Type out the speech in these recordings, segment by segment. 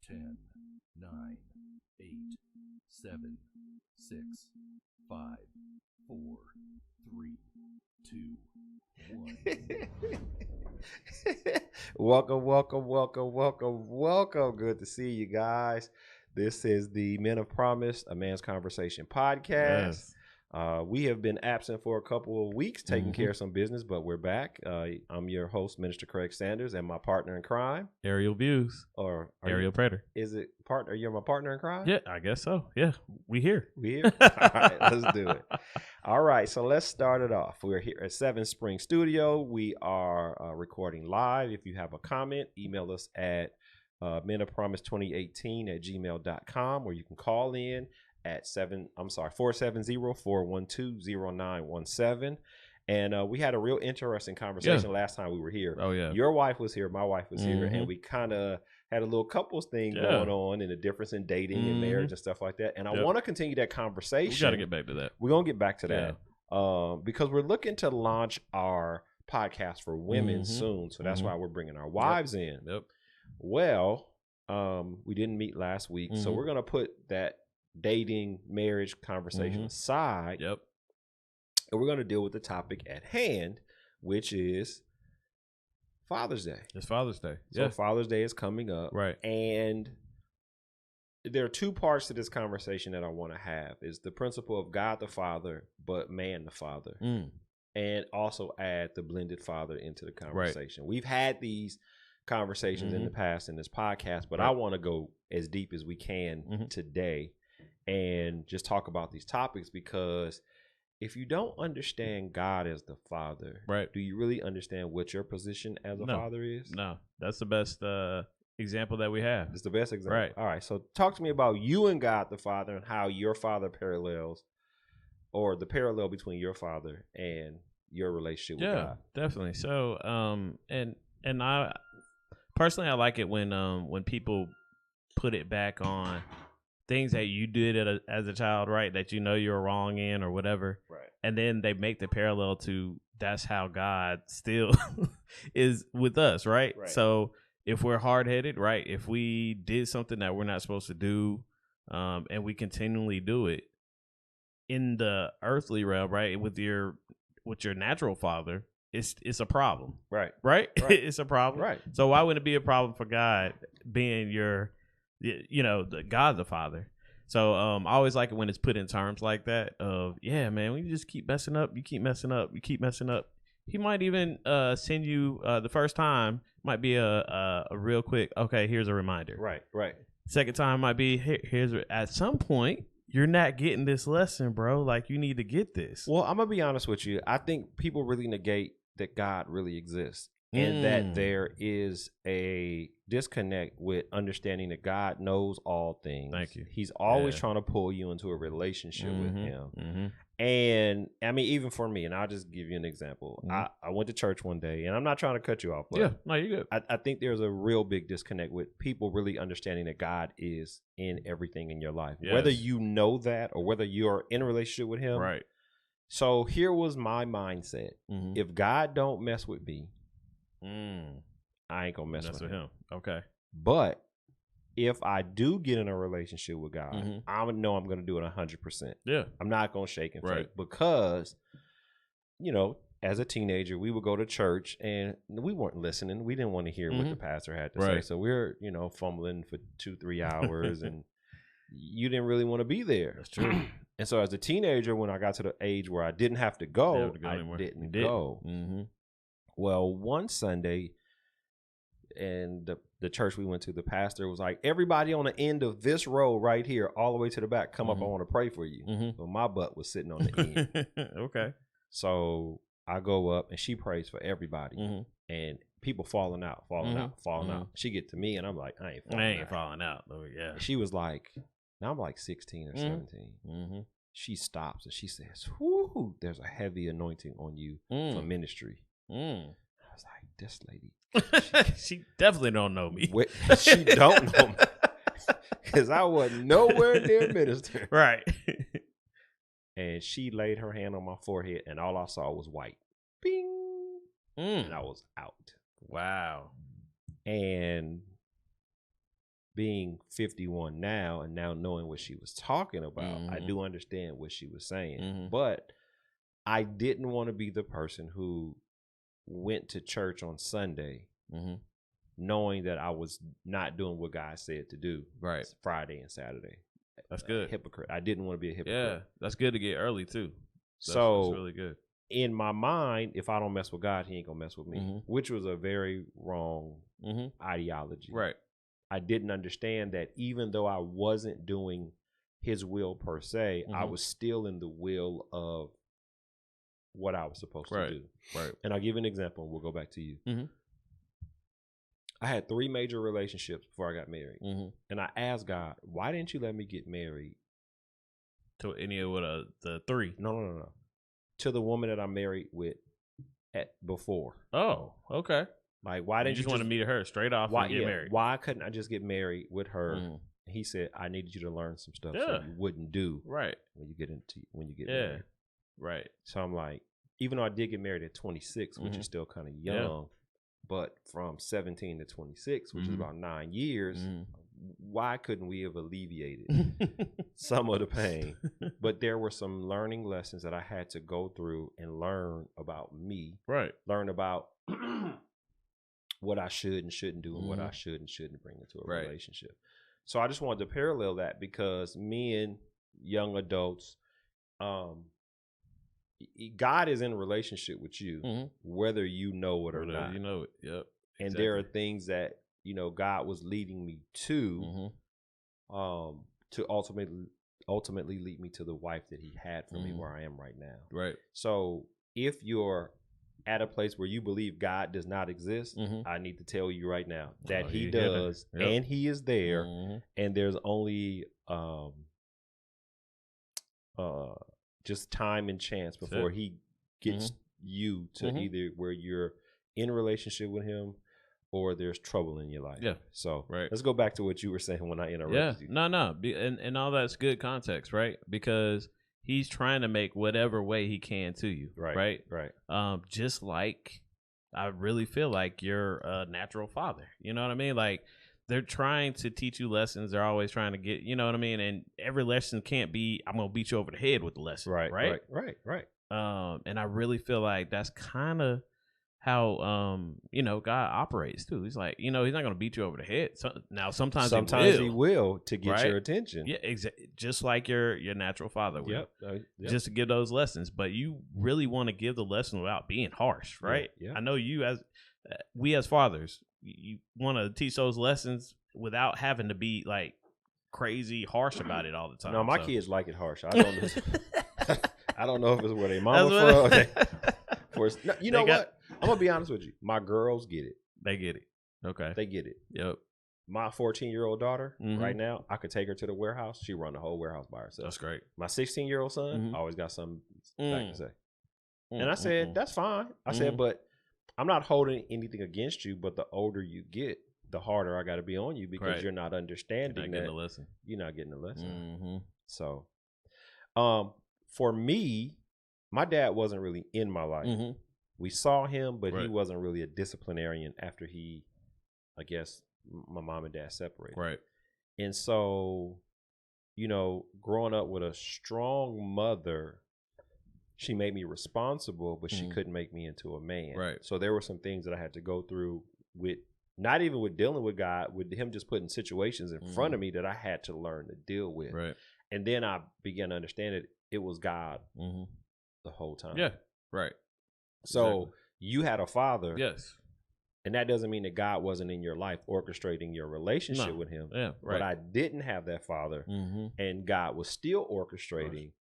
10, 9, 8, 7, 6, 5, 4, 3, 2, 1. Welcome. Good to see you guys. This is the Men of Promise, a Man's Conversation podcast. Yes. We have been absent for a couple of weeks, taking care of some business, but we're back. I'm your host, Minister Craig Sanders, and my partner in crime, Ariel Views. or Ariel Prater. Is it partner? You're my partner in crime? Yeah, I guess so. Yeah, we here. We here? All right, let's do it. All right, so let's start it off. We're here at 7 Spring Studio. We are recording live. If you have a comment, email us at menofpromise2018@gmail.com, or you can call in at 470-412-0917. And we had a real interesting conversation last time we were here. Oh, yeah. Your wife was here, my wife was here, and we kind of had a little couples thing going on, and the difference in dating and marriage and stuff like that. And I want to continue that conversation. We got to get back to that. We're going to get back to that because we're looking to launch our podcast for women soon. So that's why we're bringing our wives in. Yep. Well, we didn't meet last week, so we're going to put that dating, marriage conversation aside. Yep. And we're going to deal with the topic at hand, which is Father's Day. It's Father's Day. So Father's Day is coming up. Right. And there are two parts to this conversation that I want to have. Is the principle of God the Father, but man the Father. And also add the blended father into the conversation. Right. We've had these conversations in the past in this podcast, but I want to go as deep as we can today and just talk about these topics, because if you don't understand God as the Father, do you really understand what your position as a father is? No, that's the best example that we have. It's the best example. Right. All right. So talk to me about you and God the Father and how your father parallels, or the parallel between your father and your relationship with God. Yeah, definitely. So, and I personally, I like it when people put it back on things that you did as a child, right? That you know you're wrong in or whatever. Right. And then they make the parallel to that's how God still is with us, right? So if we're hard-headed, right? If we did something that we're not supposed to do, and we continually do it in the earthly realm, right? With your natural father, it's a problem. Right. It's a problem. Right. So why wouldn't it be a problem for God being the God the Father? So I always like it when it's put in terms like that of, yeah, man, when you just keep messing up, you keep messing up. He might even send you the first time might be a real quick, okay, here's a reminder. Right. Second time might be, here's at some point, you're not getting this lesson, bro. Like, you need to get this. Well, I'm going to be honest with you. I think people really negate that God really exists, and that there is a disconnect with understanding that God knows all things. Thank you. He's always trying to pull you into a relationship with him. And I mean, even for me, and I'll just give you an example. I went to church one day, and I'm not trying to cut you off, but no, you're good. I think there's a real big disconnect with people really understanding that God is in everything in your life, whether you know that or whether you're in a relationship with him. Right. So here was my mindset. If God don't mess with me, I ain't gonna mess with him. Okay. But if I do get in a relationship with God, I know I'm gonna do it 100%. Yeah. I'm not gonna shake and fake, because, as a teenager, we would go to church and we weren't listening. We didn't want to hear what the pastor had to say. So we're, fumbling for 2-3 hours and you didn't really want to be there. That's true. And so as a teenager, when I got to the age where I didn't have to go, I didn't go. Well, one Sunday, and the church we went to, the pastor was like, everybody on the end of this row right here, all the way to the back, come up, I want to pray for you. But my butt was sitting on the end. Okay. So I go up and she prays for everybody. And people falling out. She get to me and I'm like, I ain't falling out. Oh, yeah. And she was like, now I'm like 16 or 17. She stops and she says, whoo, there's a heavy anointing on you for ministry. I was like, this lady. She definitely don't know me. She don't know me. Because I wasn't nowhere near minister. Right. And she laid her hand on my forehead and all I saw was white. Bing. And I was out. Wow. And being 51 now and now knowing what she was talking about, I do understand what she was saying. But I didn't want to be the person who went to church on Sunday knowing that I was not doing what God said to do Friday and Saturday. That's good. Hypocrite. I didn't want to be a hypocrite. Yeah, that's good to get early too. That's really good. In my mind, if I don't mess with God, he ain't gonna mess with me, which was a very wrong ideology. Right. I didn't understand that even though I wasn't doing his will per se, I was still in the will of what I was supposed to do. Right. And I'll give you an example. We'll go back to you. I had 3 major relationships before I got married. And I asked God, why didn't you let me get married? To any of the 3? No. To the woman that I'm married with before. Oh, okay. Like, why didn't you just want to meet her straight off and get married? Why couldn't I just get married with her? He said, I needed you to learn some stuff so you wouldn't do when you get married. Right. So I'm like, even though I did get married at 26, which is still kind of young, but from 17 to 26, which is about 9 years, why couldn't we have alleviated some of the pain? But there were some learning lessons that I had to go through and learn about me. Right. Learn about what I should and shouldn't do and what I should and shouldn't bring into a relationship. So I just wanted to parallel that because men, young adults, God is in a relationship with you, whether you know it or not. You know it. Yep. And there are things that, God was leading me to ultimately lead me to the wife that he had for me where I am right now. Right. So if you're at a place where you believe God does not exist, I need to tell you right now that he does, and he is there, and there's only just time and chance before he gets you to either where you're in a relationship with him or there's trouble in your life. Yeah. So let's go back to what you were saying when I interrupted you. No. And all that's good context, right? Because he's trying to make whatever way he can to you. Right. Just like I really feel like you're a natural father. You know what I mean? Like they're trying to teach you lessons. They're always trying to get, you know what I mean? And every lesson can't be, I'm going to beat you over the head with the lesson. Right. And I really feel like that's kind of how, God operates too. He's like, he's not going to beat you over the head. So, now, sometimes he will to get your attention. Yeah, exactly. Just like your natural father will. Yep. Just to give those lessons. But you really want to give the lesson without being harsh, right? Yeah. I know we as fathers, you want to teach those lessons without having to be like crazy harsh about it all the time. No, my kids like it harsh. I don't know. I don't know if it's where they mama from. You know what? I'm gonna be honest with you. My girls get it. They get it. Okay. They get it. Yep. My 14-year-old daughter, right now, I could take her to the warehouse. She run the whole warehouse by herself. That's great. My 16-year-old son always got something back to say. And I said, that's fine. I said, but I'm not holding anything against you, but the older you get, the harder I got to be on you because you're not understanding you're not getting the lesson. So, for me, my dad wasn't really in my life. We saw him, but he wasn't really a disciplinarian after my mom and dad separated. Right. And so, growing up with a strong mother, she made me responsible, but she couldn't make me into a man. Right. So there were some things that I had to go through with, not even with dealing with God, with him just putting situations in front of me that I had to learn to deal with. Right. And then I began to understand it was God the whole time. Yeah. Right. So you had a father. Yes. And that doesn't mean that God wasn't in your life orchestrating your relationship with him. Yeah. Right. But I didn't have that father, and God was still orchestrating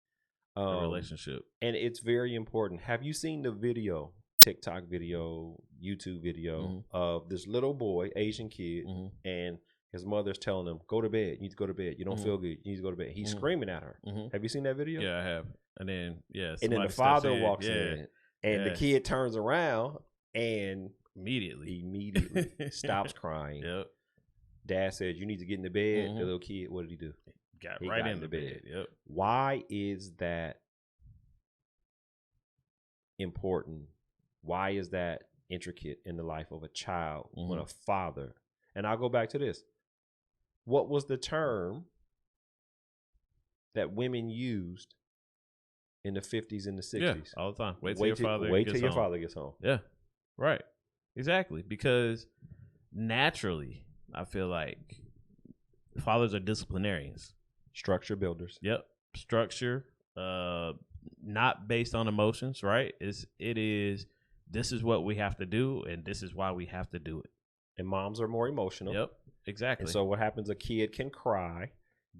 a relationship. And it's very important. Have you seen the video, TikTok video, YouTube video of this little boy, Asian kid, and his mother's telling him, go to bed. You need to go to bed. You don't feel good. You need to go to bed. He's screaming at her. Have you seen that video? Yeah, I have. And then, and then the father walks in, and the kid turns around and immediately stops crying. Yep. Dad says, you need to get in the bed. The little kid, what did he do? He got in the bed. Yep. Why is that important? Why is that intricate in the life of a child when a father, and I'll go back to this, what was the term that women used in the 50s and the 60s? Yeah, all the time. Wait till your father gets home. Yeah, right. Exactly. Because naturally, I feel like fathers are disciplinarians. Structure builders. Yep. Structure, not based on emotions, right? This is what we have to do, and this is why we have to do it. And moms are more emotional. Yep, exactly. And so what happens, a kid can cry.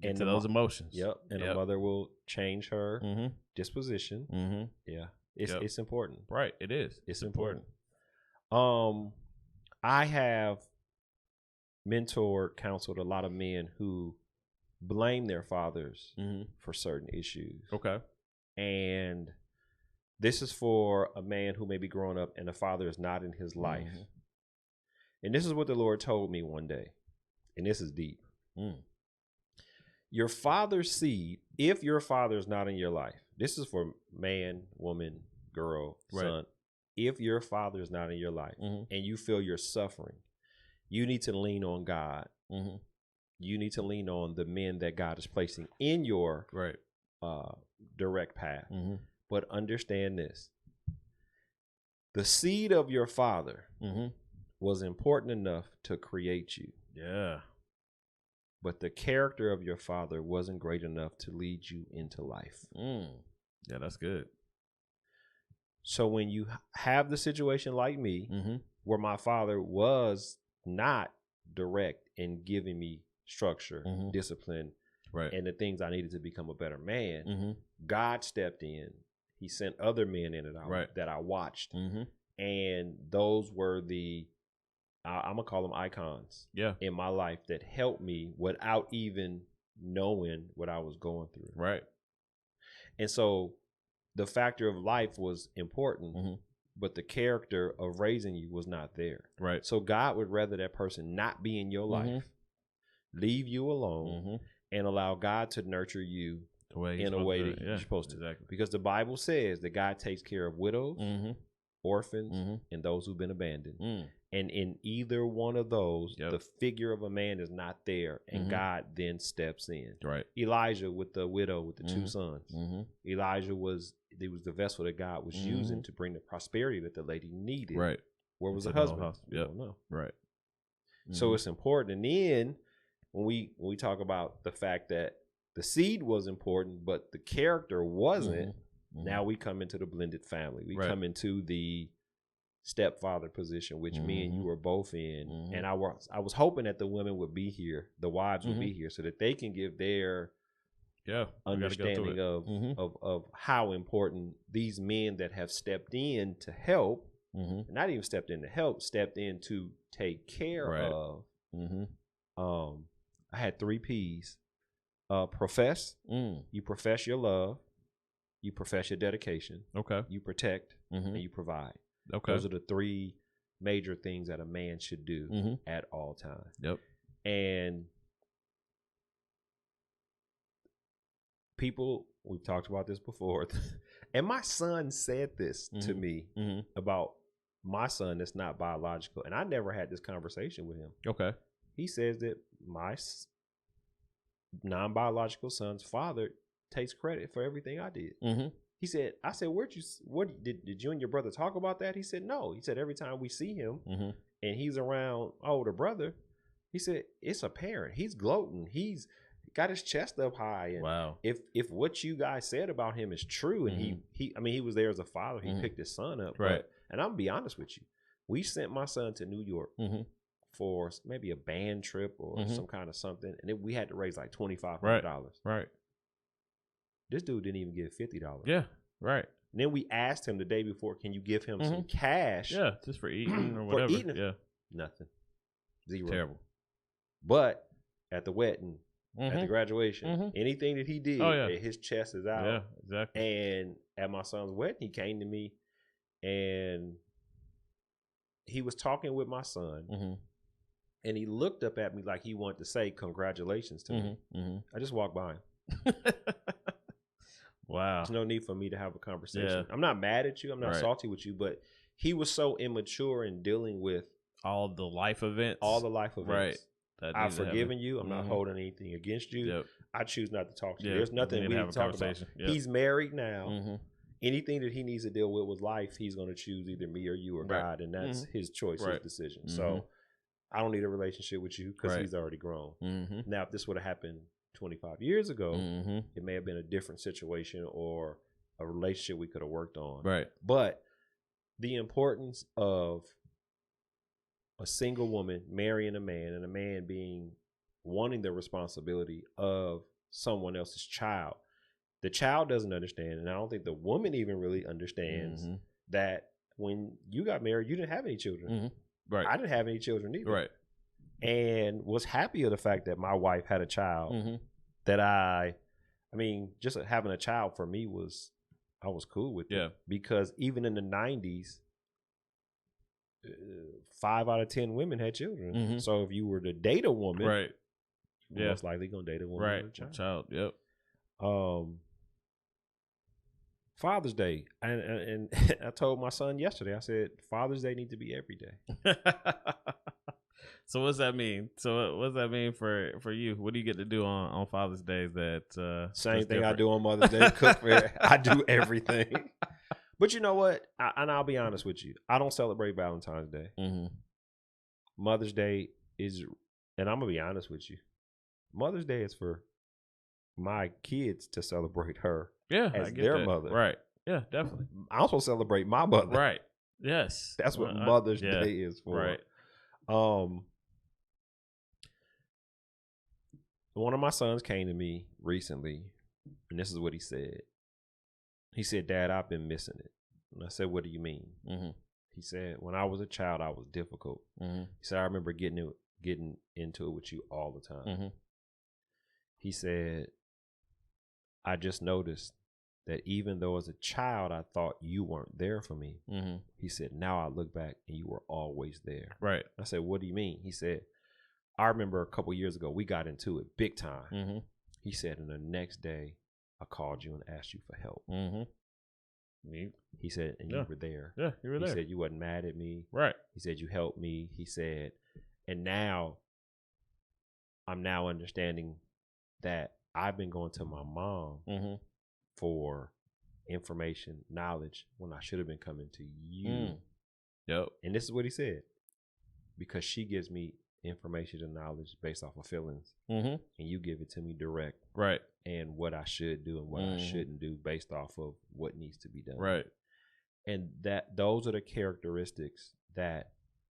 Get to those emotions. Yep. And a mother will change her disposition. Mm-hmm. Yeah. It's important. Right. It is. It's important. I have mentored, counseled a lot of men who blame their fathers for certain issues. Okay. And this is for a man who may be growing up and the father is not in his life. And this is what the Lord told me one day. And this is deep. Your father's seed, if your father is not in your life, this is for man, woman, girl, son. If your father is not in your life and you feel you're suffering, you need to lean on God. You need to lean on the men that God is placing in your direct path. But understand this. The seed of your father was important enough to create you. Yeah. But the character of your father wasn't great enough to lead you into life. Yeah, that's good. So when you have the situation like me, where my father was not direct in giving me structure, discipline, and the things I needed to become a better man, God stepped in. He sent other men in that I watched. And those were I'm going to call them icons in my life that helped me without even knowing what I was going through. Right. And so the factor of life was important, but the character of raising you was not there. Right. So God would rather that person not be in your life, leave you alone, and allow God to nurture you in a way that you're supposed to. Exactly. Because the Bible says that God takes care of widows, orphans, and those who've been abandoned. And in either one of those, the figure of a man is not there, and God then steps in. Right. Elijah with the widow with the two sons. Elijah was the vessel that God was using to bring the prosperity that the lady needed. Right. Where was the husband? We don't know. Right. So it's important. And then when we talk about the fact that the seed was important, but the character wasn't, now we come into the blended family. We come into the stepfather position, which me and you were both in. And I was hoping that the women would be here, the wives would be here, so that they can give their understanding of how important these men that have stepped in to help, not even stepped in to help, stepped in to take care of. I had 3 P's. Profess. You profess your love. You profess your dedication. Okay. You protect and you provide. Okay. Those are the 3 major things that a man should do at all times. Yep. And people, we've talked about this before, and my son said this to me about my son that's not biological, and I never had this conversation with him. Okay. He says that my non-biological son's father takes credit for everything I did. He said, I said, what did you and your brother talk about that? He said, no. He said, every time we see him and he's around older brother, he said, it's apparent. He's gloating. He's got his chest up high. And wow. If what you guys said about him is true, and he was there as a father, he picked his son up. Right. And I'm gonna be honest with you. We sent my son to New York for maybe a band trip or some kind of something. And we had to raise like $2,500. Right. This dude didn't even give $50. Yeah, right. And then we asked him the day before, can you give him some cash? Yeah, just for eating or whatever. Yeah. Nothing. 0. Terrible. But at the wedding, at the graduation, anything that he did, his chest is out. Yeah, exactly. And at my son's wedding, he came to me and he was talking with my son. And he looked up at me like he wanted to say congratulations to me. I just walked by him. Wow. There's no need for me to have a conversation. Yeah. I'm not mad at you. I'm not salty with you, but he was so immature in dealing with all the life events. Right. I've forgiven you. I'm not holding anything against you. Yep. I choose not to talk to you. There's nothing we need to talk about. Yep. He's married now. Anything that he needs to deal with life, he's going to choose either me or you or God, and that's his choice, his decision. So I don't need a relationship with you because he's already grown. Now, if this would have happened 25 years ago, it may have been a different situation or a relationship we could have worked on. Right. But the importance of a single woman marrying a man and a man wanting the responsibility of someone else's child. The child doesn't understand, and I don't think the woman even really understands that when you got married, you didn't have any children. Right. I didn't have any children either. Right. And was happy of the fact that my wife had a child that I mean, just having a child for me I was cool with it. Because even in the 90s, 5 out of 10 women had children. So if you were to date a woman, you're most likely going to date a woman with a child. Father's Day, and I told my son yesterday, I said, Father's Day needs to be every day. So what's that mean? So what's that mean for you? What do you get to do on Father's Day that same thing different? I do on Mother's Day? Cook for I do everything. But you know what? And I'll be honest with you. I don't celebrate Valentine's Day. Mother's Day is, and I'm going to be honest with you. Mother's Day is for my kids to celebrate her as their mother. Right. Yeah, definitely. I also celebrate my mother. Right. Yes. That's what Mother's Day is for. Right. One of my sons came to me recently, and this is what he said. He said, Dad, I've been missing it. And I said, what do you mean? He said, when I was a child, I was difficult. He said, I remember getting into it with you all the time. He said, I just noticed that even though as a child, I thought you weren't there for me. He said, now I look back and you were always there. Right. I said, what do you mean? He said, I remember a couple years ago, we got into it big time. He said, and the next day I called you and asked you for help. He said, and you were there. Yeah, you were there. He said, you wasn't mad at me. Right. He said, you helped me. He said, and now I'm now understanding that I've been going to my mom for information, knowledge, when I should have been coming to you. Yep. And this is what he said. Because she gives me information and knowledge based off of feelings. And you give it to me direct. Right. And what I should do and what I shouldn't do based off of what needs to be done. Right. And those are the characteristics that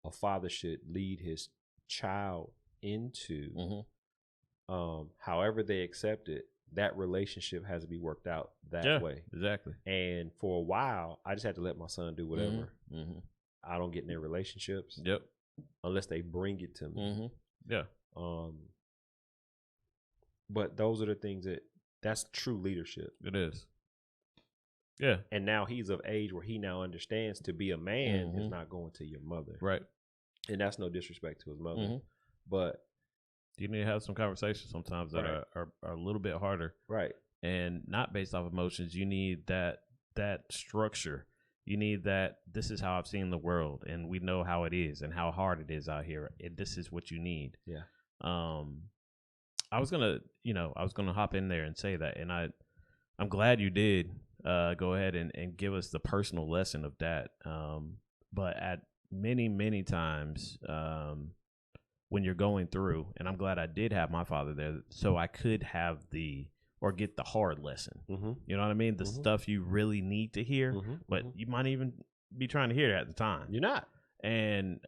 a father should lead his child into. However they accept it, that relationship has to be worked out that way. Exactly. And for a while, I just had to let my son do whatever. I don't get in their relationships. Yep. Unless they bring it to me. Yeah. But those are the things that's true leadership. It is. Yeah. And now he's of age where he now understands to be a man is not going to your mother. Right. And that's no disrespect to his mother. But you need to have some conversations sometimes that are a little bit harder. Right. And not based off emotions. You need that structure. You need that this is how I've seen the world and we know how it is and how hard it is out here. And this is what you need. Yeah. I was gonna hop in there and say that, and I'm glad you did go ahead and give us the personal lesson of that. But at many times, when you're going through, and I'm glad I did have my father there, so I could have get the hard lesson. You know what I mean? The stuff you really need to hear, but you might even be trying to hear it at the time. You're not. And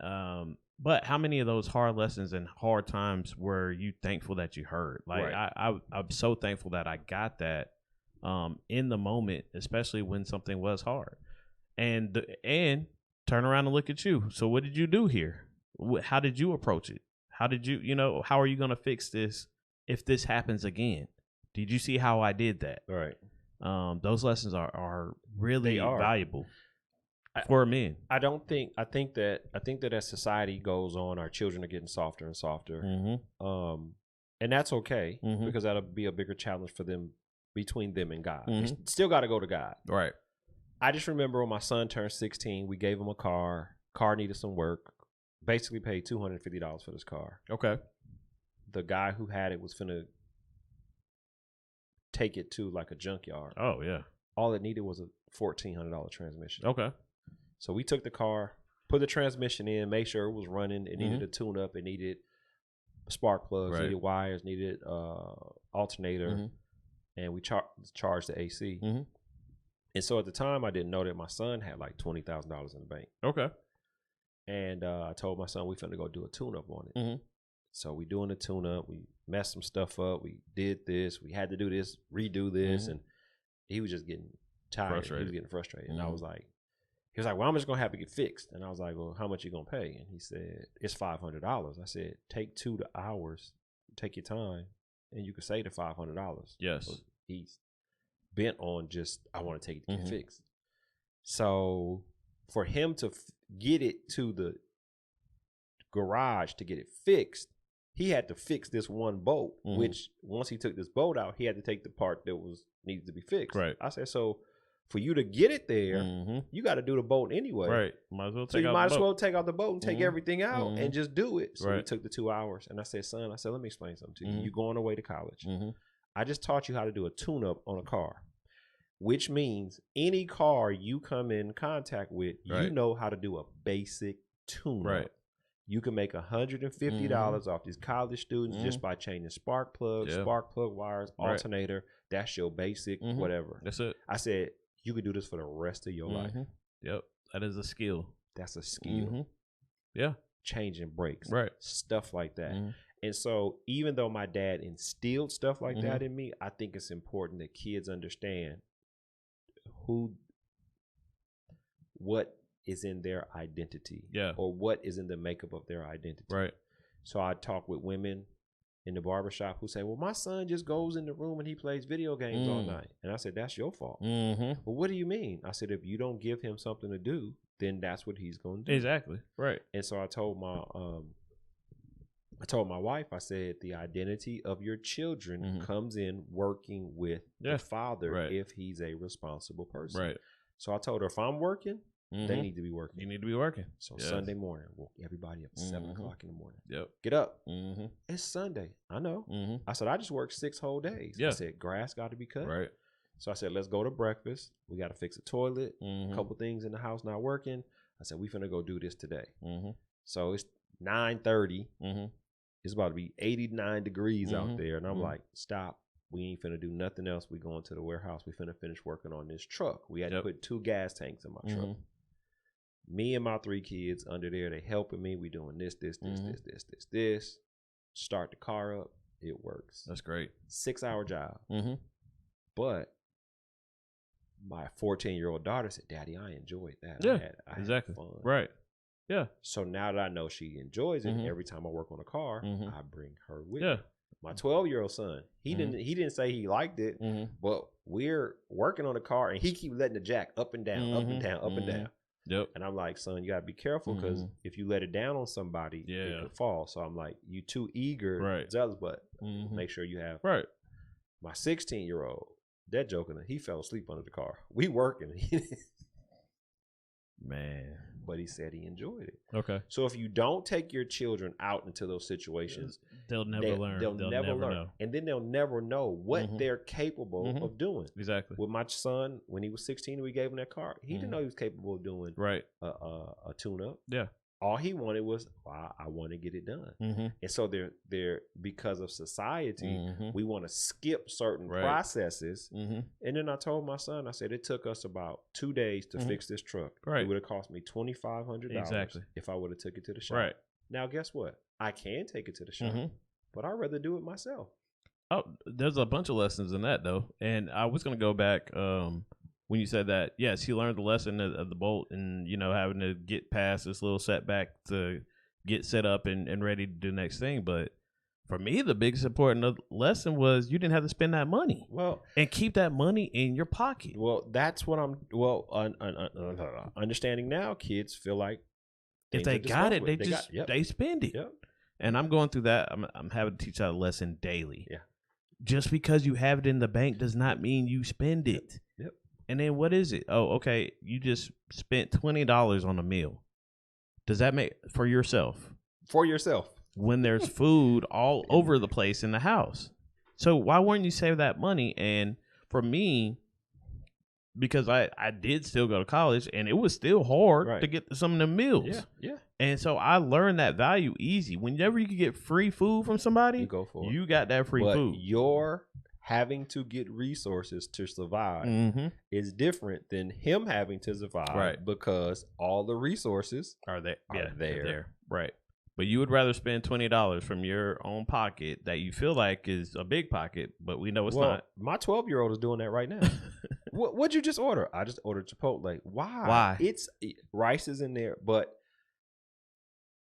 but how many of those hard lessons and hard times were you thankful that you heard? Like I'm so thankful that I got that in the moment, especially when something was hard. And turn around and look at you. So what did you do here? How did you approach it? How did you, how are you going to fix this if this happens again? Did you see how I did that? Right. Those lessons are really valuable for men. I think that as society goes on, our children are getting softer and softer. And that's okay because that'll be a bigger challenge for them between them and God. They still got to go to God. Right. I just remember when my son turned 16, we gave him a car. Car needed some work. Basically paid $250 for this car. Okay. the guy who had it was finna take it to like a junkyard. Oh yeah. All it needed was a $1,400 transmission. Okay. So we took the car, put the transmission in, made sure it was running. It needed a tune up. It needed spark plugs, needed wires, needed alternator, and we charged the AC. And so at the time, I didn't know that my son had like $20,000 in the bank. Okay. And I told my son we finna go do a tune up on it. So we doing the tune up. We messed some stuff up. We did this. We had to do this, redo this, and he was just getting tired. Frustrated. He was getting frustrated, and I was like, he was like, well, I'm just gonna have to get fixed. And I was like, well, how much you gonna pay? And he said, it's $500. I said, take 2 hours, take your time, and you can save the $500. Yes. So he's bent on just, I want to take it to get fixed. So for him to get it to the garage to get it fixed, he had to fix this one bolt, which once he took this bolt out, he had to take the part that was needed to be fixed. Right. I said, so for you to get it there, you got to do the bolt anyway. Right. Might as well so take you out might the as boat. well take out the bolt and take everything out and just do it. So we Right. took the 2 hours, and I said, son, I said, let me explain something to you. You're going away to college. I just taught you how to do a tune-up on a car, which means any car you come in contact with, you know how to do a basic tune-up. Right. You can make $150 off these college students just by changing spark plugs, spark plug wires, alternator. That's your basic whatever. That's it. I said, you could do this for the rest of your life. Yep. That is a skill. That's a skill. Yeah. Changing brakes. Right. Stuff like that. And so even though my dad instilled stuff like that in me, I think it's important that kids understand what is in their identity. Or what is in the makeup of their identity. Right. So I talk with women in the barbershop who say, well, my son just goes in the room and he plays video games all night. And I said, that's your fault. Well, what do you mean? I said, if you don't give him something to do, then that's what he's going to do. Exactly. Right. And so I told my wife, I said, the identity of your children comes in working with the father if he's a responsible person. Right. So I told her, if I'm working, they need to be working. You need to be working. So Sunday morning, woke everybody up at 7 o'clock in the morning. Yep. Get up. It's Sunday. I know. I said, I just worked 6 whole days. I said, grass got to be cut. Right. So I said, let's go to breakfast. We got to fix a toilet. A couple things in the house not working. I said, we finna go do this today. So it's 9:30. It's about to be 89 degrees out there. And I'm like, stop. We ain't finna do nothing else. We going to the warehouse. We finna finish working on this truck. We had to put 2 gas tanks in my truck. Me and my 3 kids under there, they helping me. We doing this. Start the car up. It works. That's great. 6-hour job. But my 14-year-old daughter said, Daddy, I enjoyed that. Yeah, I exactly. had fun. Right. Yeah. So now that I know she enjoys it, every time I work on a car, I bring her with me. My 12-year-old son, he didn't say he liked it, but we're working on a car and he keep letting the jack up and down, up and down, up and down. Yep. And I'm like, son, you gotta be careful because if you let it down on somebody, it could fall. So I'm like, you too eager, zealous, but make sure you have. Right. My 16-year-old, that joking, he fell asleep under the car. We working. Man. But he said he enjoyed it. Okay. So if you don't take your children out into those situations, they'll never learn. They'll never learn. Know. And then they'll never know what they're capable of doing. Exactly. With my son, when he was 16, we gave him that car. He didn't know he was capable of doing a tune-up. Yeah. All he wanted was, I want to get it done. And so they're because of society, we want to skip certain processes. And then I told my son, I said, it took us about 2 days to fix this truck. It would have cost me $2,500 if I would have took it to the shop. Right. Now, guess what? I can take it to the shop, but I'd rather do it myself. Oh, there's a bunch of lessons in that, though. And I was going to go back when you said that, yes, he learned the lesson of the bolt and, having to get past this little setback to get set up and ready to do the next thing. But for me, the biggest important lesson was you didn't have to spend that money. Well, and keep that money in your pocket. Well, that's what understanding now, kids feel like if they got it, they spend it. Yep. And I'm going through that. I'm having to teach that lesson daily. Yeah. Just because you have it in the bank does not mean you spend it. Yep. And then what is it? Oh, okay. You just spent $20 on a meal. Does that make for yourself? For yourself. when there's food all over the place in the house. So why wouldn't you save that money? And for me, because I did still go to college, and it was still hard to get some of the meals. Yeah. And so I learned that value easy. Whenever you can get free food from somebody, You go for it. you got that free food. You're having to get resources to survive is different than him having to survive because all the resources are there. There. Right. But you would rather spend $20 from your own pocket that you feel like is a big pocket, but we know it's not. My 12-year-old is doing that right now. What'd you just order? I just ordered Chipotle. Why? Rice is in there, but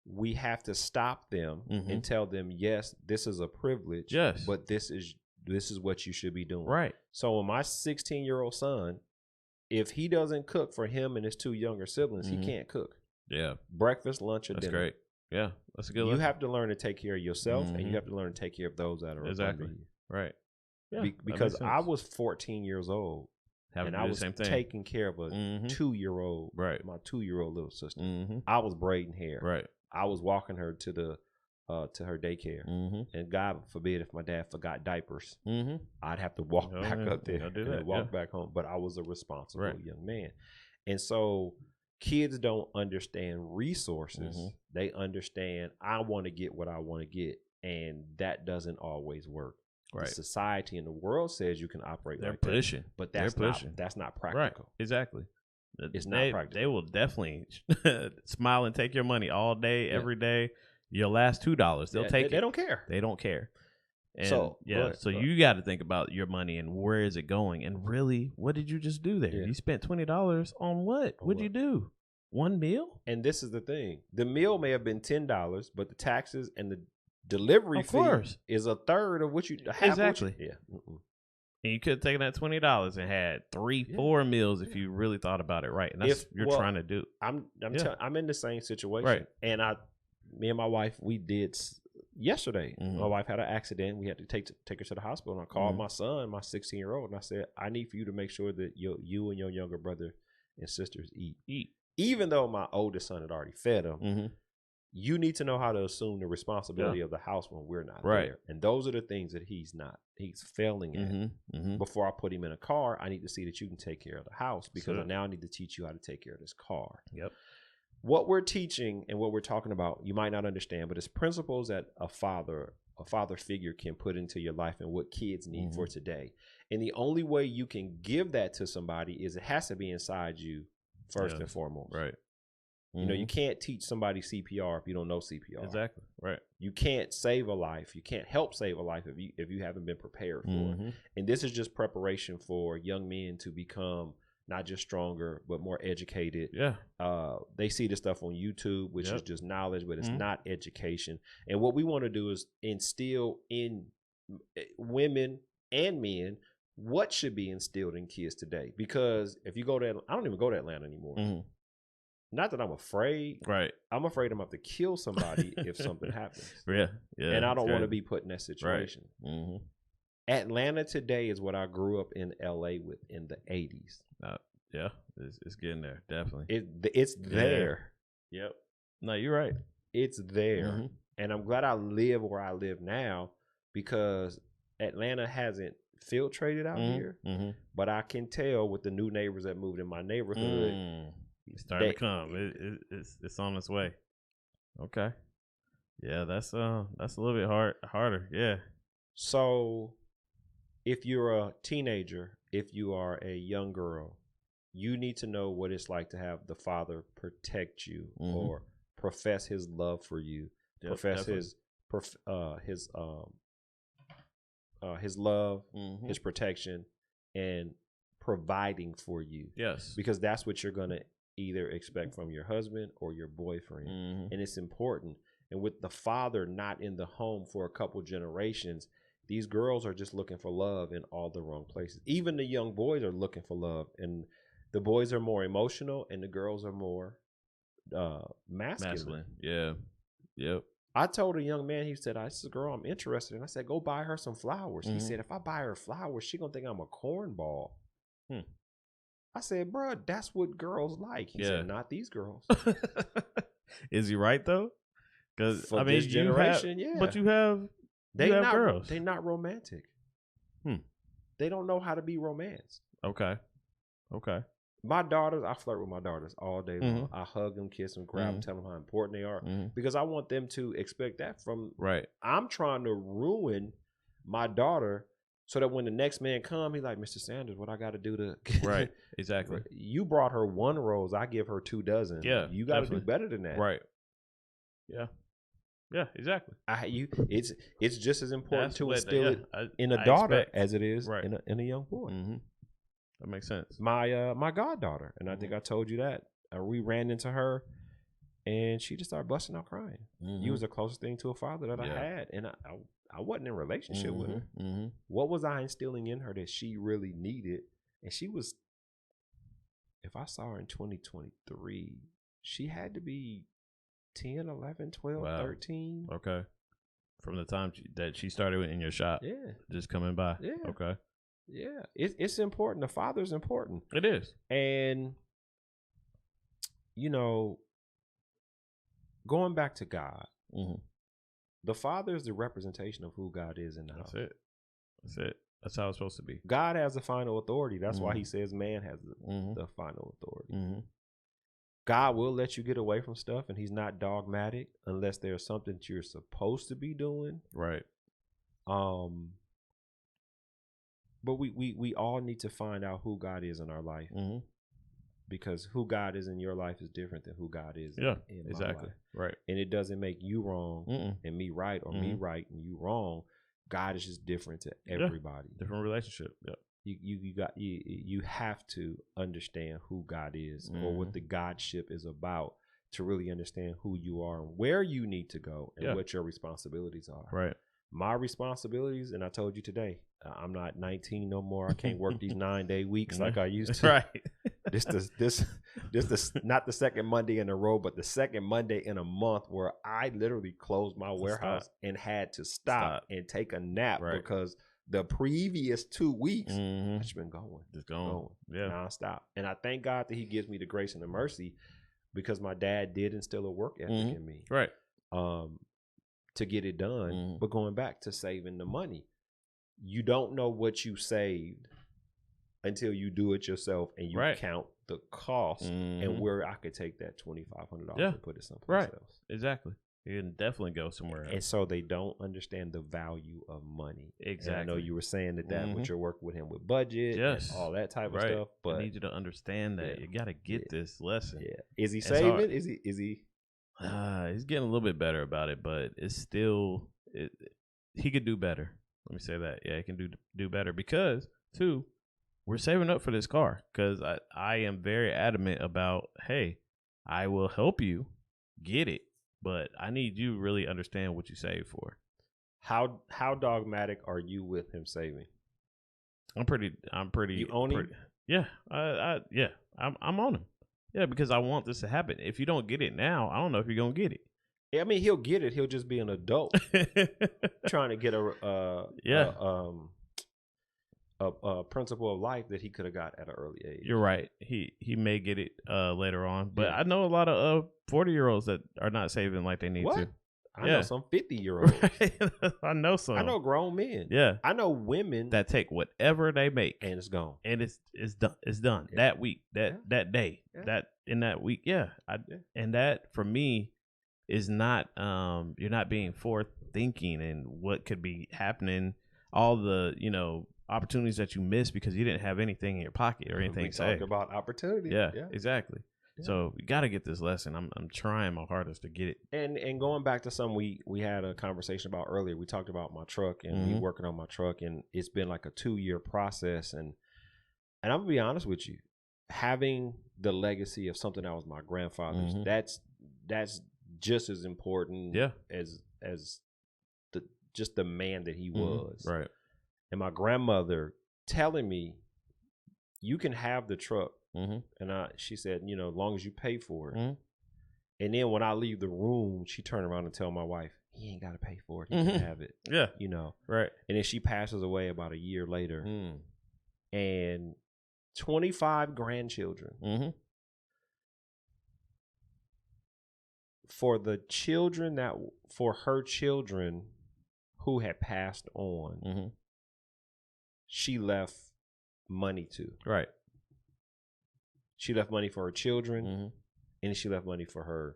we have to stop them and tell them, yes, this is a privilege. Yes. But this is what you should be doing. Right. So when my 16-year-old son, if he doesn't cook for him and his two younger siblings, he can't cook. Yeah. Breakfast, lunch, or That's dinner. Great. Yeah. That's a good You have to learn to take care of yourself and you have to learn to take care of those that are exactly under you. Right. Yeah, because I was 14 years old and I was taking care of a 2-year-old, my 2-year-old little sister. I was braiding hair. Right. I was walking her to the to her daycare. And God forbid if my dad forgot diapers, I'd have to walk back up there and walk back home. But I was a responsible young man. And so kids don't understand resources. They understand I want to get what I want to get. And that doesn't always work. Right. The society and the world says you can operate They're like pushing. that. But that's not practical. Right. Exactly. It's not practical. They will definitely smile and take your money all day, every day. Your last $2, they'll take it. They don't care. They don't care. And so you got to think about your money and where is it going. And really, what did you just do there? You spent $20 on what? What'd you do? One meal? And this is the thing. The meal may have been $10, but the taxes and the delivery fee is a third of what you have. Exactly. And you could have taken that $20 and had 3-4 meals if you really thought about it right. And that's what you're trying to do. I'm in the same situation. Right. And me and my wife, we did yesterday. My wife had an accident. We had to take her to the hospital. And I called my son, my 16-year-old, and I said, I need for you to make sure that you and your younger brother and sisters eat. Even though my oldest son had already fed him, you need to know how to assume the responsibility of the house when we're not there. And those are the things that he's failing at. Before I put him in a car, I need to see that you can take care of the house because I now need to teach you how to take care of this car. Yep. What we're teaching and what we're talking about, you might not understand, but it's principles that a father figure can put into your life and what kids need for today. And the only way you can give that to somebody is it has to be inside you first and foremost. Right. You know, you can't teach somebody CPR if you don't know CPR. Exactly. Right. You can't save a life. You can't help save a life if you haven't been prepared for it. And this is just preparation for young men to become not just stronger, but more educated. Yeah. They see this stuff on YouTube, which is just knowledge, but it's not education. And what we want to do is instill in women and men what should be instilled in kids today. Because if you go to, I don't even go to Atlanta anymore. Not that I'm afraid. Right. I'm afraid I'm going to have to kill somebody if something happens. Yeah. And I don't want to be put in that situation. Right. Atlanta today is what I grew up in LA with in the 80s. Yeah. It's getting there. Definitely. It's there. Yep. No, you're right. It's there. And I'm glad I live where I live now because Atlanta hasn't filtrated out here. But I can tell with the new neighbors that moved in my neighborhood. It's starting to come. It's on its way. Okay. Yeah, that's a little bit harder. Yeah. So if you're a teenager, if you are a young girl, you need to know what it's like to have the father protect you or profess his love for you, profess his love, his protection, and providing for you. Yes. Because that's what you're going to either expect from your husband or your boyfriend. And it's important. And with the father not in the home for a couple generations, these girls are just looking for love in all the wrong places. Even the young boys are looking for love. And the boys are more emotional and the girls are more masculine. Yeah. Yep. I told a young man, he said, this is a girl I'm interested in. I said, go buy her some flowers. He said, if I buy her flowers, she going to think I'm a cornball. I said, bro, that's what girls like. He said, not these girls. Is he right, though? Because for this generation, but you have girls. They not romantic. They don't know how to be romanced. Okay. My daughters, I flirt with my daughters all day long. I hug them, kiss them, grab them, tell them how important they are because I want them to expect that from. Right. I'm trying to ruin my daughter so that when the next man come, he's like, Mr. Sanders, what I got to do to. Right. Exactly. You brought her 1 rose, I give her 2 dozen. Yeah. You got to do better than that. Right. Yeah. Yeah. Exactly. It's just as important to instill it in a daughter as it is in a young boy. That makes sense. My goddaughter, and I think I told you that. We ran into her, and she just started busting out crying. You was the closest thing to a father that I had, and I wasn't in a relationship with her. What was I instilling in her that she really needed? And she was, if I saw her in 2023, she had to be 10, 11, 12, 13. Okay. From the time that she started in your shop. Yeah. Just coming by. Yeah. Okay. Yeah. It's important. The father's important. It is. And, going back to God, the father is the representation of who God is in the house. That's it. That's how it's supposed to be. God has the final authority. That's why he says man has the final authority. God will let you get away from stuff, and he's not dogmatic unless there's something that you're supposed to be doing. Right. But we all need to find out who God is in our life. Because who God is in your life is different than who God is in my life. Right. And it doesn't make you wrong and me right, or me right and you wrong. God is just different to everybody. Different relationship. Yeah. You have to understand who God is or what the Godship is about to really understand who you are and where you need to go and what your responsibilities are. Right. My responsibilities, and I told you today, I'm not 19 no more. I can't work these 9-day weeks like I used to. Right. This not the second Monday in a row, but the second Monday in a month where I literally closed my warehouse and had to stop and take a nap because the previous 2 weeks I've just been going, nonstop. And I thank God that he gives me the grace and the mercy because my dad did instill a work ethic in me. Right. To get it done. But going back to saving the money, you don't know what you saved until you do it yourself and you count the cost and where I could take that $2,500 and put it someplace else. Exactly. You can definitely go somewhere else. And so they don't understand the value of money. Exactly. And I know you were saying that with your work with him with budget and all that type of stuff. But I need you to understand that you got to get this lesson. Yeah. Is he saving? Is he? He's getting a little bit better about it, but it's still he could do better. Let me say that. Yeah, he can do better because too, we're saving up for this car because I am very adamant about, hey, I will help you get it, but I need you to really understand what you save for. How dogmatic are you with him saving? I'm pretty. You own him? Yeah. I'm on him. Yeah, because I want this to happen. If you don't get it now, I don't know if you're gonna get it. I mean, he'll get it. He'll just be an adult trying to get a principle of life that he could have got at an early age. You're right. He may get it later on, but I know a lot of 40-year-olds that are not saving like they need to. I know some 50-year-olds. I know some. I know grown men. Yeah. I know women that take whatever they make and it's gone. And it's done. It's done that week, that day, that in that week. Yeah. And that for me is not you're not being forth thinking and what could be happening, all the opportunities that you missed because you didn't have anything in your pocket or anything. We talked about opportunity. Yeah, exactly. Yeah. So we got to get this lesson. I'm trying my hardest to get it. And going back to something we had a conversation about earlier, we talked about my truck and me working on my truck, and it's been like a 2-year process. And I'm gonna be honest with you, having the legacy of something that was my grandfather's, that's just as important as the man that he was. Right. And my grandmother telling me, you can have the truck. And she said, as long as you pay for it. And then when I leave the room, she turned around and tell my wife, he ain't got to pay for it. He can have it. Yeah. Right. And then she passes away about a year later. And 25 grandchildren. for her children who had passed on, she left money to. Right. She left money for her children, and she left money for her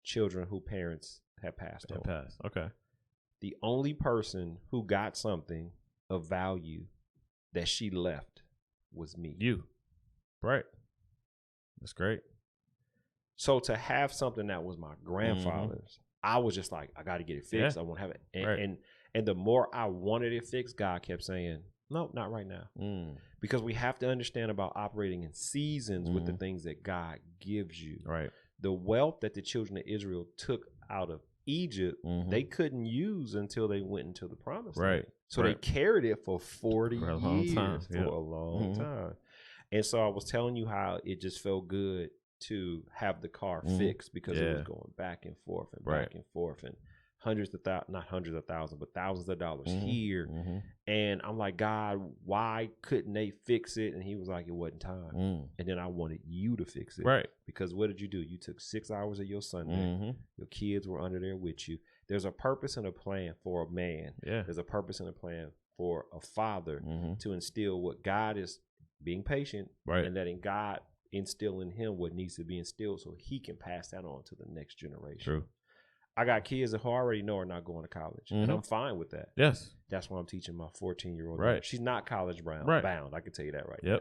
children who parents had passed on. Okay. The only person who got something of value that she left was me. You. Right. That's great. So to have something that was my grandfather's, I was just like, I got to get it fixed. I want to have it. And the more I wanted it fixed, God kept saying, no, not right now. Because we have to understand about operating in seasons with the things that God gives you. Right. The wealth that the children of Israel took out of Egypt, they couldn't use until they went into the promised land. So they carried it for 40 years, for a long time. And so I was telling you how it just felt good to have the car fixed because it was going back and forth and back and forth and not hundreds of thousands, but thousands of dollars here. And I'm like, God, why couldn't they fix it? And he was like, it wasn't time. And then I wanted you to fix it. Right. Because what did you do? You took 6 hours of your Sunday. Your kids were under there with you. There's a purpose and a plan for a man. Yeah. There's a purpose and a plan for a father to instill what God is, being patient and letting God instill in him what needs to be instilled so he can pass that on to the next generation. True. I got kids who already know are not going to college, and I'm fine with that. Yes. That's why I'm teaching my 14-year-old. Right. She's not college bound. I can tell you that right now.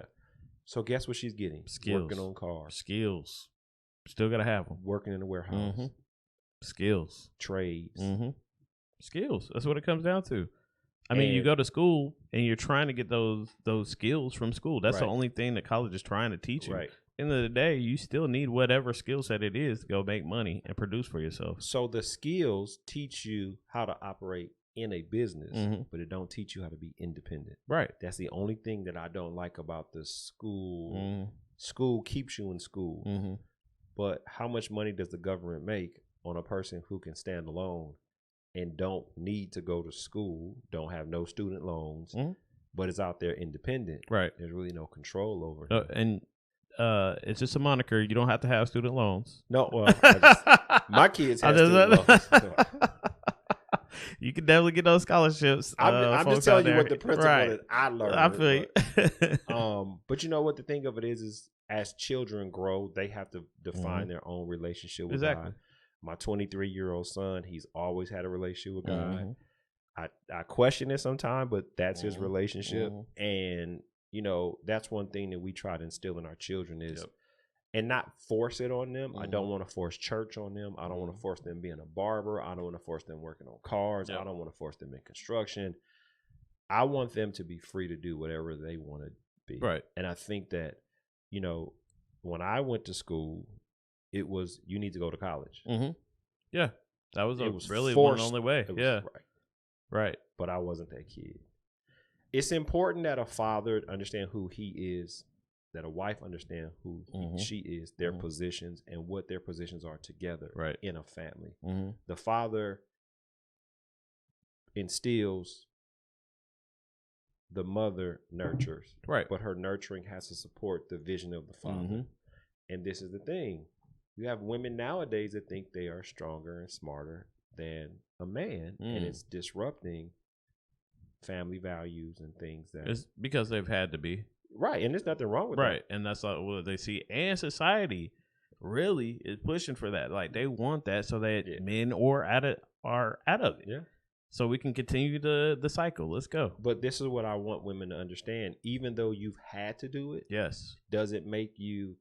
So guess what she's getting? Skills. Working on cars. Skills. Still got to have them. Working in the warehouse. Skills. Trades. Skills. That's what it comes down to. I mean, you go to school and you're trying to get those skills from school. That's the only thing that college is trying to teach you. Right. End of the day, you still need whatever skill set it is to go make money and produce for yourself. So the skills teach you how to operate in a business, but it don't teach you how to be independent. Right. That's the only thing that I don't like about the school. School keeps you in school, but how much money does the government make on a person who can stand alone and don't need to go to school, don't have no student loans, but is out there independent? Right. There's really no control over it. And it's just a moniker. You don't have to have student loans. No, well, my kids have student loans. You can definitely get those scholarships. I'm just telling you what the principle that I learned. I feel you. But you know what the thing of it is as children grow, they have to define their own relationship with God. My 23-year-old son, he's always had a relationship with God. I question it sometimes, but that's his relationship. And you know, that's one thing that we try to instill in our children is, and not force it on them. I don't want to force church on them. I don't want to force them being a barber. I don't want to force them working on cars. I don't want to force them in construction. I want them to be free to do whatever they want to be. Right. And I think that, you know, when I went to school, it was, you need to go to college. Yeah. That was really forced. One only way. Yeah. Right. But I wasn't that kid. It's important that a father understand who he is, that a wife understand who she is, their positions, and what their positions are together in a family. The father instills, the mother nurtures. Right. But her nurturing has to support the vision of the father. And this is the thing. You have women nowadays that think they are stronger and smarter than a man, and it's disrupting family values and things that it's because they've had to be and there's nothing wrong with that, and that's like what they see, and society really is pushing for that. Like they want that so that men are out of it. So we can continue the cycle. Let's go. But this is what I want women to understand. Even though you've had to do it, does it make you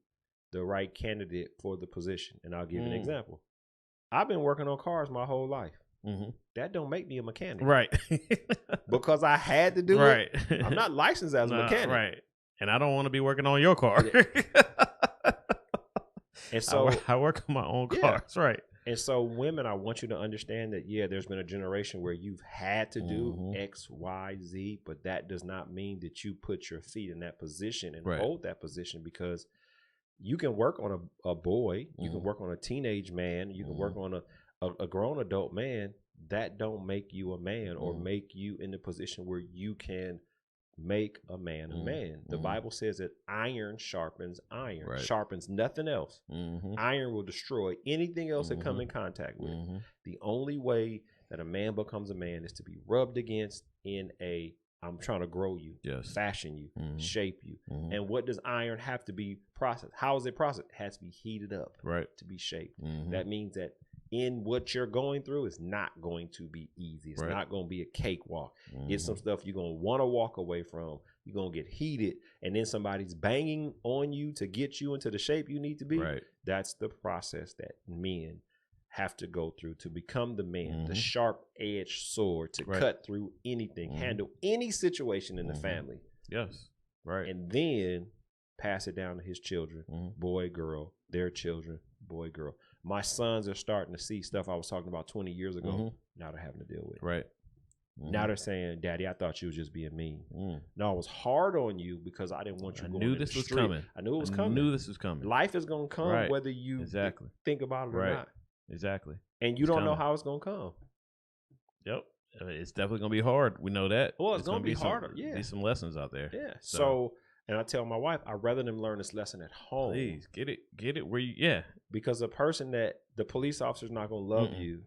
the right candidate for the position? And I'll give you an example. I've been working on cars my whole life. That don't make me a mechanic. Right. Because I had to do it. I'm not licensed as a mechanic. Right. And I don't want to be working on your car. And so I work on my own cars. Right. And so women, I want you to understand that, there's been a generation where you've had to do X, Y, Z, but that does not mean that you put your feet in that position and hold that position, because you can work on a boy, you can work on a teenage man, you can work on a grown adult man. That don't make you a man or make you in the position where you can make a man a man. The Bible says that iron sharpens iron, sharpens nothing else. Iron will destroy anything else that come in contact with. The only way that a man becomes a man is to be rubbed against in a, I'm trying to grow you, fashion you, shape you. And what does iron have to be processed? How is it processed? It has to be heated up to be shaped. That means that in what you're going through is not going to be easy. It's not going to be a cakewalk. It's some stuff you're going to want to walk away from. You're going to get heated, and then somebody's banging on you to get you into the shape you need to be. That's the process that men have to go through to become the man, the sharp-edged sword to cut through anything, handle any situation in the family. And then pass it down to his children, boy, girl, their children, boy, girl. My sons are starting to see stuff I was talking about 20 years ago. Now they're having to deal with. Now they're saying, Daddy, I thought you was just being mean. No, I was hard on you because I didn't want you going knew this was coming. I knew it was coming. I knew this was coming. Life is going to come whether you think about it or not. And you don't know how it's going to come. It's definitely going to be hard. We know that. Well, it's going to be harder. Be some lessons out there. So, and I tell my wife, I'd rather them learn this lesson at home. Please, get it where you, Because the person that, the police officer's not going to love you.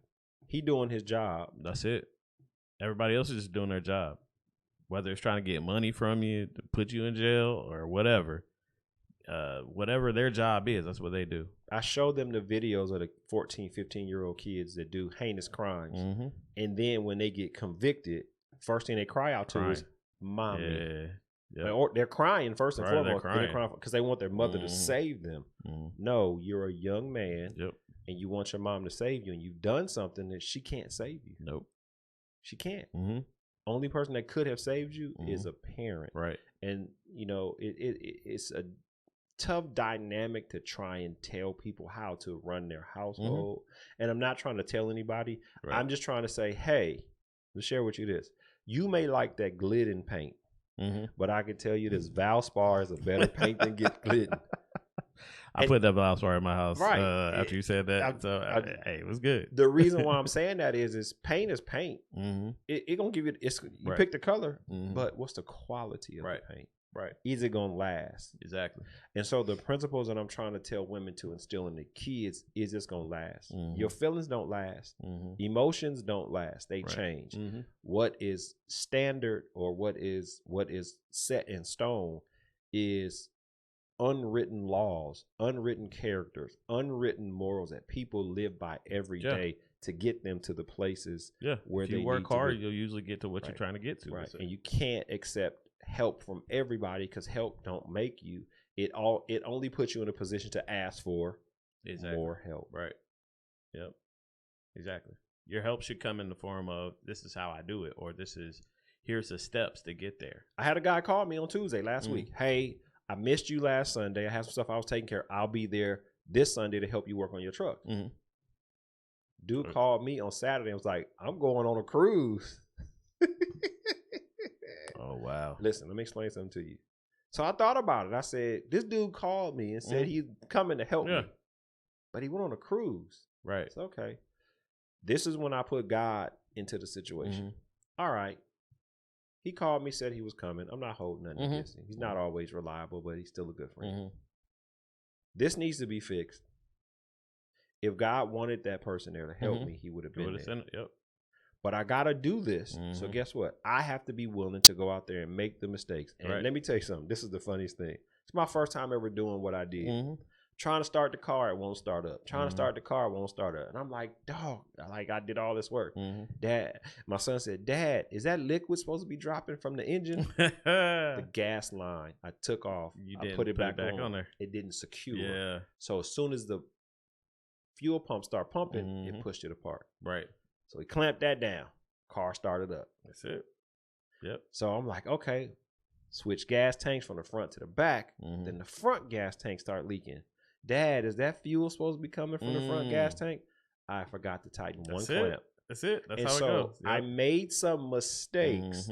He doing his job. That's it. Everybody else is just doing their job. Whether it's trying to get money from you, to put you in jail or whatever. Whatever their job is, that's what they do. I show them the videos of the 14, 15-year-old kids that do heinous crimes. And then when they get convicted, first thing they cry out to is, Mommy. Or they're crying first and foremost. They're crying because they want their mother to save them. No, you're a young man and you want your mom to save you, and you've done something that she can't save you. Nope. She can't. Only person that could have saved you is a parent. And, you know, it's a tough dynamic to try and tell people how to run their household. And I'm not trying to tell anybody. I'm just trying to say, hey, let's share with you this. You may like that Glidden paint. But I can tell you this Valspar is a better paint than get Glidden. I put that Valspar in my house after you said that. Hey, it was good. The reason why I'm saying that is paint is paint. It gonna give you, you pick the color, but what's the quality of the paint? Is it gonna last? Exactly. And so the principles that I'm trying to tell women to instill in the kids is it's gonna last. Your feelings don't last. Emotions don't last. They change. What is standard or what is set in stone is unwritten laws, unwritten characters, unwritten morals that people live by every day to get them to the places where if they you work need hard, to be. you'll usually get to what you're trying to get to. And you can't accept help from everybody because help don't make you. It only puts you in a position to ask for more help. Yep. Exactly. Your help should come in the form of, this is how I do it, or here's the steps to get there. I had a guy call me on Tuesday last week. Hey, I missed you last Sunday. I had some stuff I was taking care of. I'll be there this Sunday to help you work on your truck. Dude called me on Saturday and was like, I'm going on a cruise. Oh, wow. Listen, let me explain something to you. So I thought about it. I said, this dude called me and said he's coming to help me. But he went on a cruise. It's okay. This is when I put God into the situation. All right. He called me, said he was coming. I'm not holding nothing against him. He's not always reliable, but he's still a good friend. This needs to be fixed. If God wanted that person there to help me, he would have been there. But I got to do this. So guess what? I have to be willing to go out there and make the mistakes. And let me tell you something. This is the funniest thing. It's my first time ever doing what I did. Trying to start the car, it won't start up. Trying to start the car, it won't start up. And I'm like, dog, I did all this work. Dad, my son said, Dad, is that liquid supposed to be dropping from the engine? The gas line, I took off. I put it back on there. It didn't secure. So as soon as the fuel pump started pumping, it pushed it apart. So he clamped that down. Car started up. That's it. Yep. So I'm like, okay, switch gas tanks from the front to the back. Then the front gas tank started leaking. Dad, is that fuel supposed to be coming from the front gas tank? I forgot to tighten one clamp. That's it. That's and how so it goes. I made some mistakes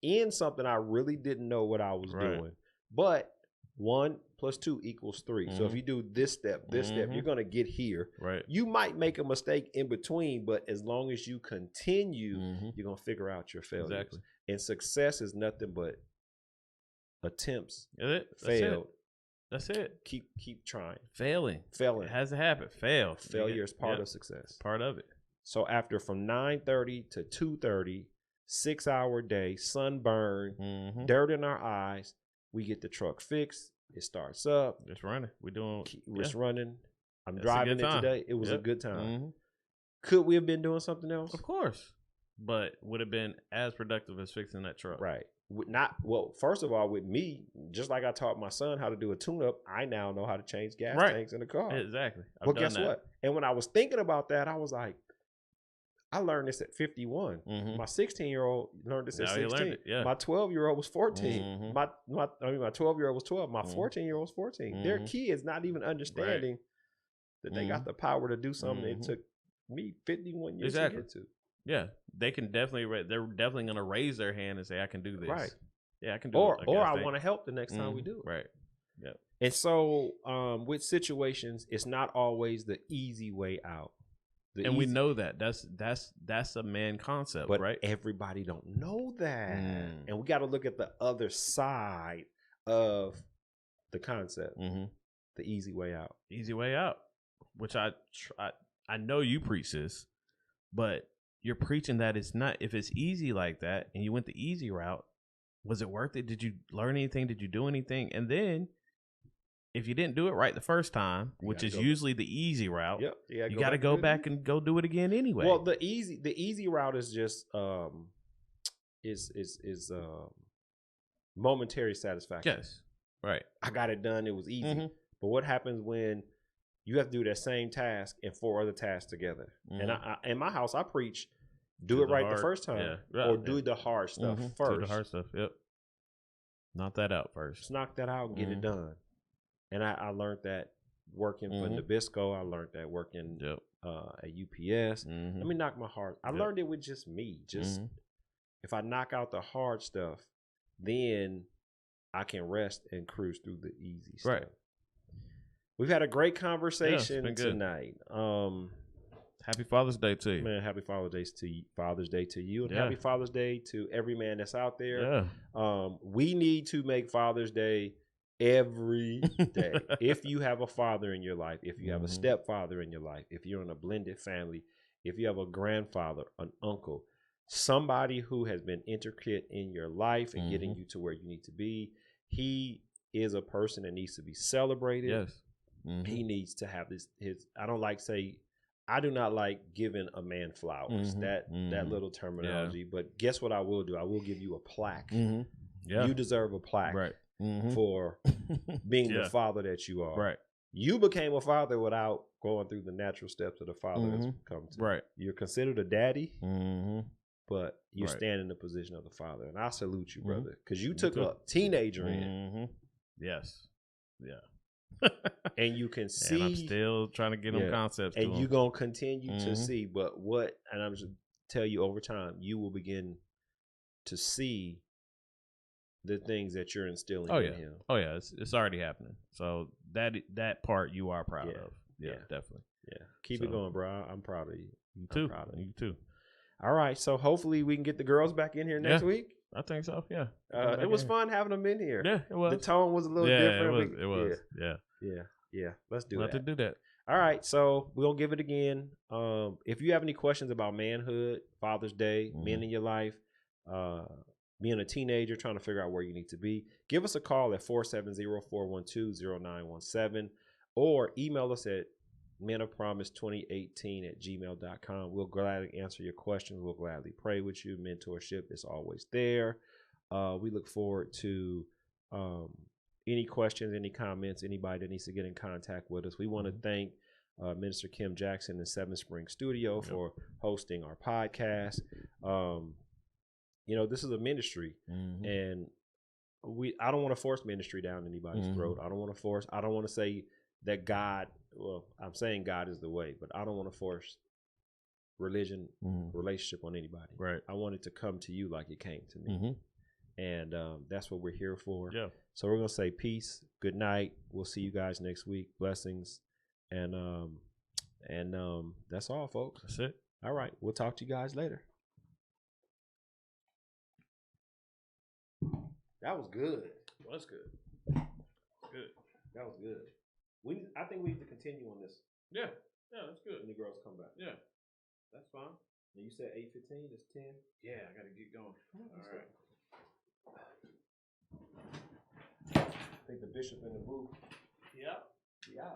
in something I really didn't know what I was doing. But 1 + 2 = 3. So if you do this step, you're going to get here. You might make a mistake in between, but as long as you continue, you're going to figure out your failures. And success is nothing but attempts That's failed. That's it. Keep trying. Failing. It has to happen. Failure is part of success. Part of it. So after from 9:30 to 2:30, 6-hour day, sunburn, dirt in our eyes, we get the truck fixed. It starts up. It's running. It's running. I'm driving it today. It was a good time. Could we have been doing something else? Of course. But would have been as productive as fixing that truck. Right. First of all, with me, just like I taught my son how to do a tune-up, I now know how to change gas tanks in the car. Exactly. But guess what? And when I was thinking about that, I was like, I learned this at 51. My 16-year-old learned this at 16. My 12-year-old was 14. My 12-year-old was 12. My 14-year-old was 14. Their kids not even understanding that they got the power to do something it took me 51 years to get to. Yeah, they're definitely going to raise their hand and say, I can do this. Right. Yeah, I can do it. Or I want to help the next time we do it. Right. Yep. And so with situations, it's not always the easy way out. We know that. That's a man concept, but right? Everybody don't know that. And we got to look at the other side of the concept. The easy way out. Easy way out. Which I know you preach this, but you're preaching that it's not, if it's easy like that and you went the easy route, was it worth it? Did you learn anything? Did you do anything? And then if you didn't do it right the first time, which is usually the easy route, you got to go back and go do it again anyway. Well, the easy route is just momentary satisfaction. Yes. Right. I got it done. It was easy. But what happens when you have to do that same task and 4 other tasks together? And I in my house, I preach, do it right the first time, or do the hard stuff first. Do the hard stuff. Yep. Knock that out first. Just knock that out and get it done. And I learned that working for Nabisco. I learned that working at UPS. Let me knock my hard. I learned it with just me. Just if I knock out the hard stuff, then I can rest and cruise through the easy stuff. Right. We've had a great conversation tonight. Happy Father's Day to you. Man, happy Father's Day to you. And happy Father's Day to every man that's out there. We need to make Father's Day every day. If you have a father in your life, if you have a stepfather in your life, if you're in a blended family, if you have a grandfather, an uncle, somebody who has been intricate in your life and getting you to where you need to be, he is a person that needs to be celebrated. Yes. He needs to have his I do not like giving a man flowers, that little terminology, but guess what I will do? I will give you a plaque. You deserve a plaque for being the father that you are. Right. You became a father without going through the natural steps of the father that's come to. Right. You're considered a daddy, but you stand in the position of the father. And I salute you, brother, because you took a teenager in. Yes. Yeah. And you can see. And I'm still trying to get them concepts. And you're going to continue to see. But and I'm just tell you over time, you will begin to see the things that you're instilling in him. Oh, yeah. It's already happening. So that part you are proud of. Yeah, definitely. Yeah. Keep it going, bro. I'm proud of you. You too. I'm proud of you. You too. All right. So hopefully we can get the girls back in here next week. I think so. Yeah. It was fun having them in here. Yeah, it was. The tone was a little different. It was. Yeah. Let's do that. We'll have to do that. All right. So we'll give it again. If you have any questions about manhood, Father's Day, men in your life, being a teenager, trying to figure out where you need to be, give us a call at 470-412-0917 or email us at menofpromise2018@gmail.com. We'll gladly answer your questions. We'll gladly pray with you. Mentorship is always there. We look forward to any questions, any comments, anybody that needs to get in contact with us. We want to thank Minister Kim Jackson in Seven Spring Studio for hosting our podcast. This is a ministry, and I don't want to force ministry down anybody's throat. I don't want to say that God, I'm saying God is the way, but I don't want to force religion, relationship on anybody. Right. I want it to come to you like it came to me. And that's what we're here for. Yeah. So we're going to say peace, good night. We'll see you guys next week. Blessings. And that's all, folks. That's it. All right. We'll talk to you guys later. That was good. That's good. Good. That was good. I think we need to continue on this. Yeah. Yeah, that's good. When the girls come back. Yeah. That's fine. And you said 8:15. It's 10. Yeah, I got to get going. All right. I think the bishop in the booth. Yep. Yeah.